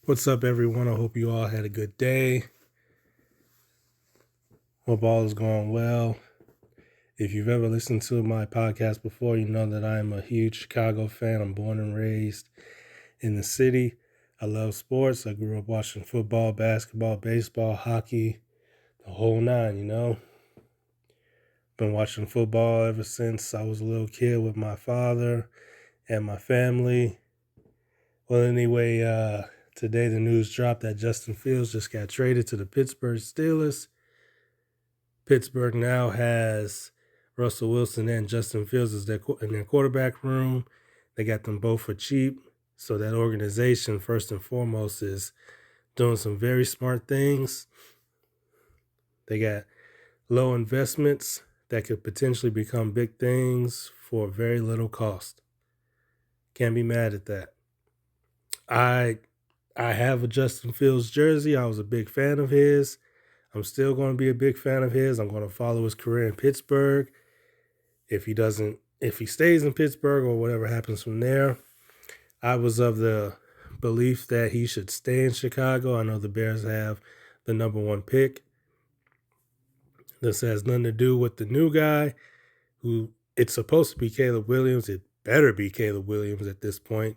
What's up, everyone? I hope you all had a good day. Hope all is going well. If you've ever listened to my podcast before, you know that I'm a huge Chicago fan. I'm born and raised in the city. I love sports. I grew up watching football, basketball, baseball, hockey, the whole nine. Been watching football ever since I was a little kid with my father and my family. Well, anyway, today the news dropped that Justin Fields just got traded to the Pittsburgh Steelers. Pittsburgh now has Russell Wilson and Justin Fields in their quarterback room. They got them both for cheap. So that organization, first and foremost, is doing some very smart things. They got low investments that could potentially become big things for very little cost. Can't be mad at that. I have a Justin Fields jersey. I was a big fan of his. I'm still going to be a big fan of his. I'm going to follow his career in Pittsburgh. If he stays in Pittsburgh or whatever happens from there, I was of the belief that he should stay in Chicago. I know the Bears have the number one pick. This has nothing to do with the new guy who it's supposed to be Caleb Williams. It better be Caleb Williams at this point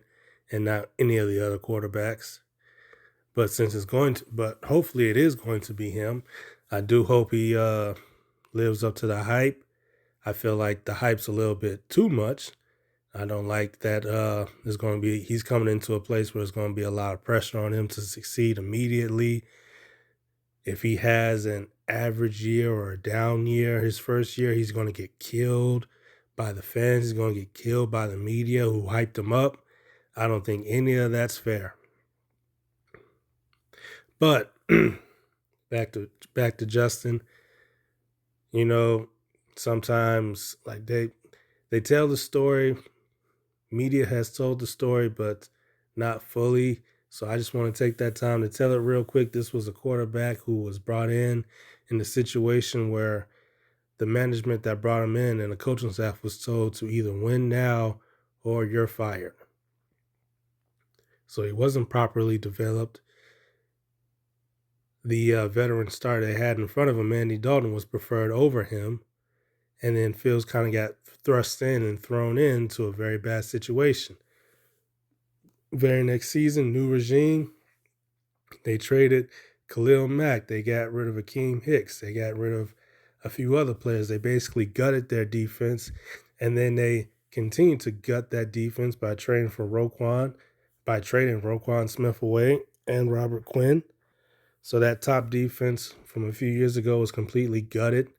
and not any of the other quarterbacks. But hopefully it is going to be him. I do hope he lives up to the hype. I feel like the hype's a little bit too much. I don't like that he's coming into a place where there's going to be a lot of pressure on him to succeed immediately. If he has an average year or a down year, his first year, he's going to get killed by the fans. He's going to get killed by the media who hyped him up. I don't think any of that's fair. But back to Justin. Sometimes like they tell the story. Media has told the story, but not fully. So I just want to take that time to tell it real quick. This was a quarterback who was brought in a situation where the management that brought him in and the coaching staff was told to either win now or you're fired. So he wasn't properly developed. The veteran star they had in front of him, Andy Dalton, was preferred over him. And then Fields kind of got thrust in and thrown into a very bad situation. Very next season, new regime, they traded Khalil Mack. They got rid of Akeem Hicks. They got rid of a few other players. They basically gutted their defense. And then they continued to gut that defense by trading Roquan Smith away and Robert Quinn. So that top defense from a few years ago was completely gutted.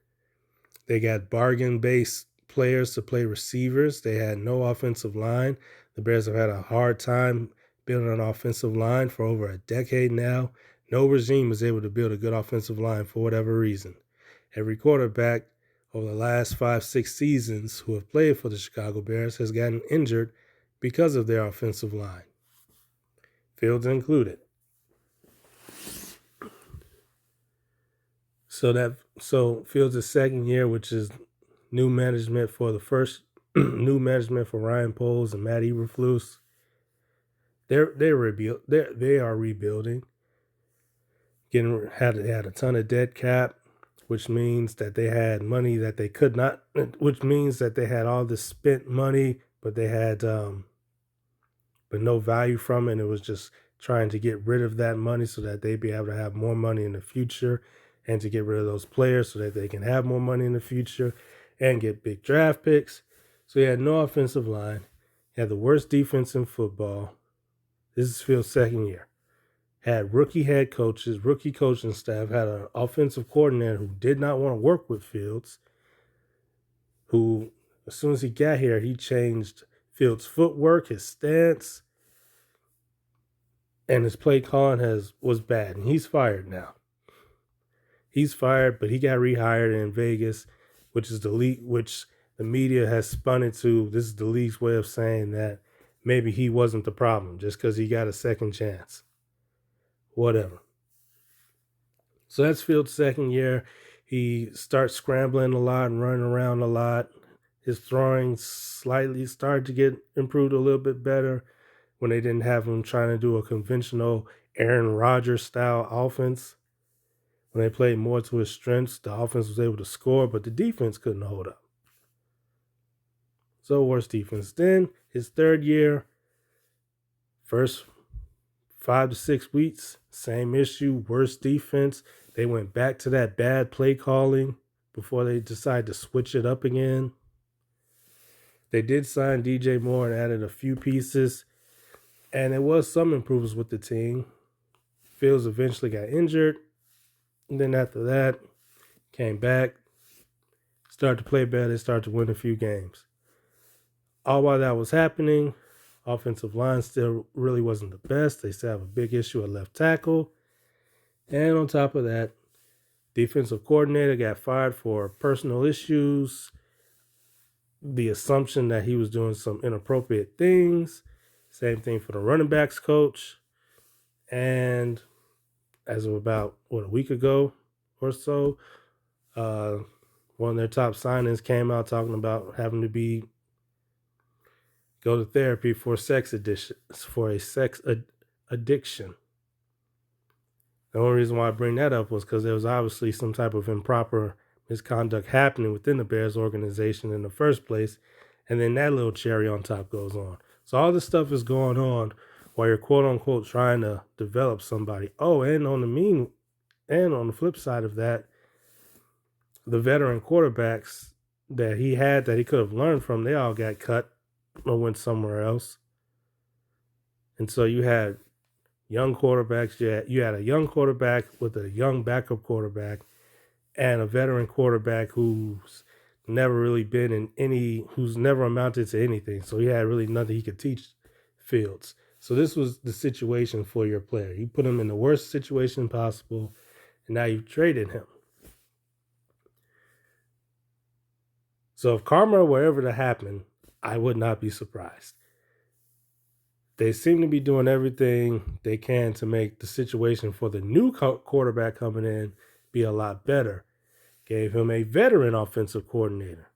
They got bargain-based players to play receivers. They had no offensive line. The Bears have had a hard time building an offensive line for over a decade now. No regime was able to build a good offensive line for whatever reason. Every quarterback over the last 5-6 seasons who have played for the Chicago Bears has gotten injured because of their offensive line, Fields included. So Fields' second year, which is new management for new management for Ryan Poles and Matt Eberflus. They are rebuilding. Had a ton of dead cap, which means that they had money that they could not. Which means that they had all this spent money, but they had but no value from it. And it was just trying to get rid of that money so that they'd be able to have more money in the future, and to get rid of those players so that they can have more money in the future and get big draft picks. So he had no offensive line. He had the worst defense in football. This is Fields' second year. Had rookie head coaches, rookie coaching staff, had an offensive coordinator who did not want to work with Fields, who, as soon as he got here, he changed Fields' footwork, his stance, and his play calling was bad. And he's fired now. He's fired, but he got rehired in Vegas, which is the league, which the media has spun it to. This is the league's way of saying that maybe he wasn't the problem just because he got a second chance. Whatever. So that's Fields' second year. He starts scrambling a lot and running around a lot. His throwing slightly started to get improved a little bit better when they didn't have him trying to do a conventional Aaron Rodgers style offense. When they played more to his strengths, the offense was able to score, but the defense couldn't hold up. So worse defense. Then his third year, first 5 to 6 weeks, same issue, worse defense. They went back to that bad play calling before they decided to switch it up again. They did sign DJ Moore and added a few pieces, and there was some improvements with the team. Fields eventually got injured, and then after that, came back, started to play better, started to win a few games. All while that was happening, offensive line still really wasn't the best. They still have a big issue at left tackle. And on top of that, defensive coordinator got fired for personal issues, the assumption that he was doing some inappropriate things. Same thing for the running backs coach. And as of about, a week ago or so, one of their top signings came out talking about having to go to therapy for a sex addiction. The only reason why I bring that up was because there was obviously some type of improper misconduct happening within the Bears organization in the first place, and then that little cherry on top goes on. So all this stuff is going on while you're quote unquote trying to develop somebody. Oh, and on the flip side of that, the veteran quarterbacks that he had that he could have learned from, they all got cut or went somewhere else. And so you had young quarterbacks. You had a young quarterback with a young backup quarterback and a veteran quarterback who's never really who's never amounted to anything. So he had really nothing he could teach Fields. So this was the situation for your player. You put him in the worst situation possible, and now you've traded him. So if karma were ever to happen, I would not be surprised. They seem to be doing everything they can to make the situation for the new quarterback coming in be a lot better. Gave him a veteran offensive coordinator,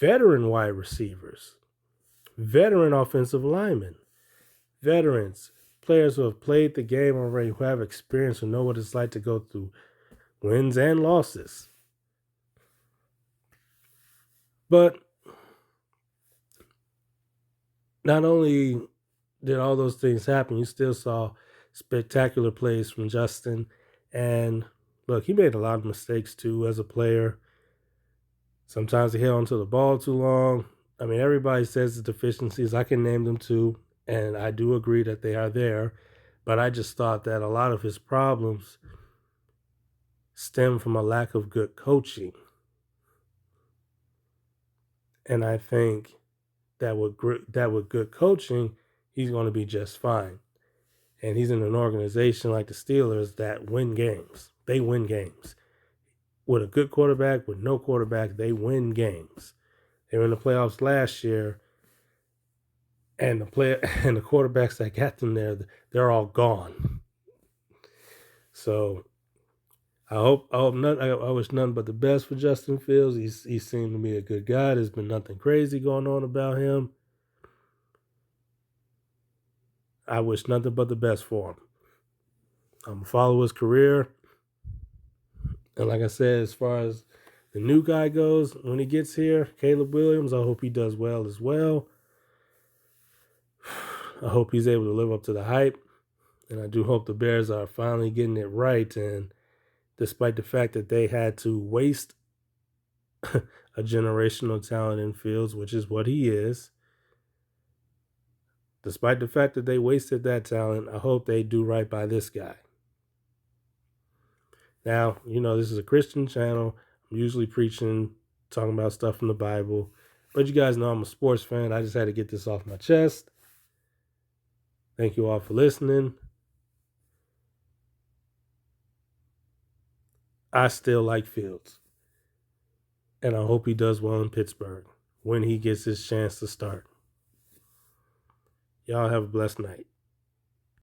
veteran wide receivers, veteran offensive linemen, veterans, players who have played the game already, who have experience and know what it's like to go through wins and losses. But not only did all those things happen, you still saw spectacular plays from Justin. And look, he made a lot of mistakes too as a player. Sometimes he held onto the ball too long. I mean, everybody says the deficiencies. I can name them too, and I do agree that they are there. But I just thought that a lot of his problems stem from a lack of good coaching. And I think that with good coaching, he's going to be just fine. And he's in an organization like the Steelers that win games. They win games. With a good quarterback, with no quarterback, they win games. They were in the playoffs last year, and the quarterbacks that got them there, they're all gone. So I wish nothing but the best for Justin Fields. He seemed to be a good guy. There's been nothing crazy going on about him. I wish nothing but the best for him. I'm going to follow his career. And like I said, as far as the new guy goes, when he gets here, Caleb Williams, I hope he does well as well. I hope he's able to live up to the hype. And I do hope the Bears are finally getting it right. And despite the fact that they had to waste a generational talent in Fields, which is what he is, despite the fact that they wasted that talent, I hope they do right by this guy. Now, this is a Christian channel. I'm usually preaching, talking about stuff from the Bible. But you guys know I'm a sports fan. I just had to get this off my chest. Thank you all for listening. I still like Fields. And I hope he does well in Pittsburgh when he gets his chance to start. Y'all have a blessed night.